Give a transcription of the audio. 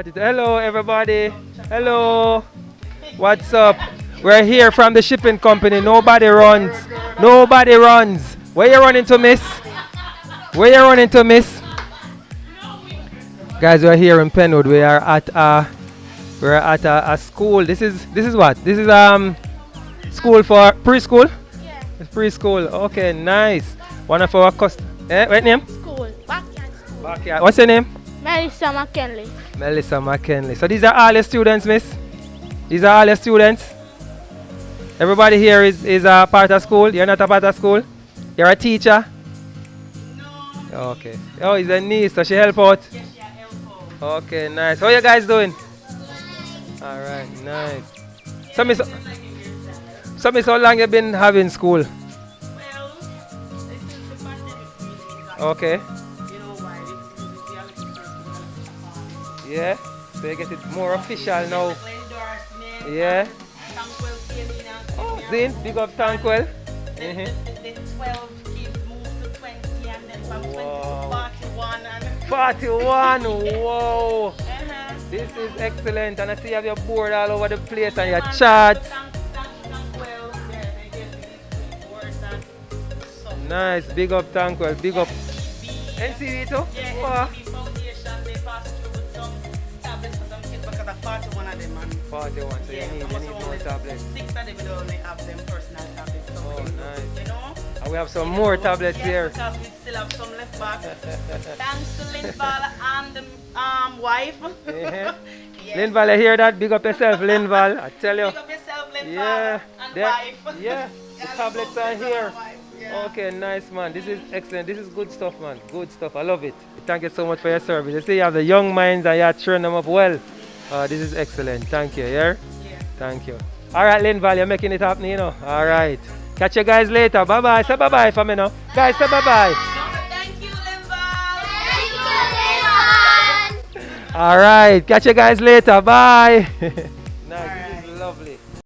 Hello, everybody. Hello. What's up? We're here from the shipping company. Nobody runs. Nobody runs. Where you running to, miss? Where you running to, miss? Guys, we're here in Penwood. We're at a school. This is what? This is school for preschool. Yeah, It's preschool. Okay, nice. One of our what name? school. Backyard school. Backyard. What's your name? Melissa McKinley. Melissa McKinley. So these are all your students, miss? These are all your students? Everybody here is a part of school? You're not a part of school? You're a teacher? No. Okay. Oh, he's a niece, so she help out? Yes, she help out. Okay, nice. How you guys doing? Alright, nice. So miss, how long you been having school? Well, since the pandemic really Okay. you know why this is the Yeah. So you get it more official now. endorsement. Yeah. Tankwell came in and Oh, Zin, big up Tankwell. the 12 kids moved to 20 and then from 20 to Wow. 41 and 41, whoa. uh-huh. This is excellent. And I see you have your board all over the place and your charts. Tankwell, yeah, they gave me this words and so. Nice, big up Tankwell, big up NCB, NCV too. yeah, Wow. NCB Foundation, they passed through with some tablets for some kids because I 41 of them and 41, so yeah, you need more tablets. 6 of them will only have them personal tablets. So Oh, nice. you know? And we have some more tablets Yes, here. because we still have some left back. Thanks to Linval and the wife. Yeah. Yes. Linval, you hear that? Big up yourself, Linval. I tell you. Pick up yourself, Linval Yeah, and there- wife. yeah, the Yeah, tablets both are Linval here. and wife, yeah. Okay, nice man. This is excellent. This is good stuff, man. Good stuff. I love it. Thank you so much for your service. You see, you have the young minds and you're training them up well. This is excellent. Thank you. Yeah. Yeah. Thank you. All right, Linval, you're making it happen, you know. All right. Catch you guys later. Bye bye. Say bye bye for me now. Guys, say bye bye. Thank you, Linval. All right. Catch you guys later. Bye. Nice.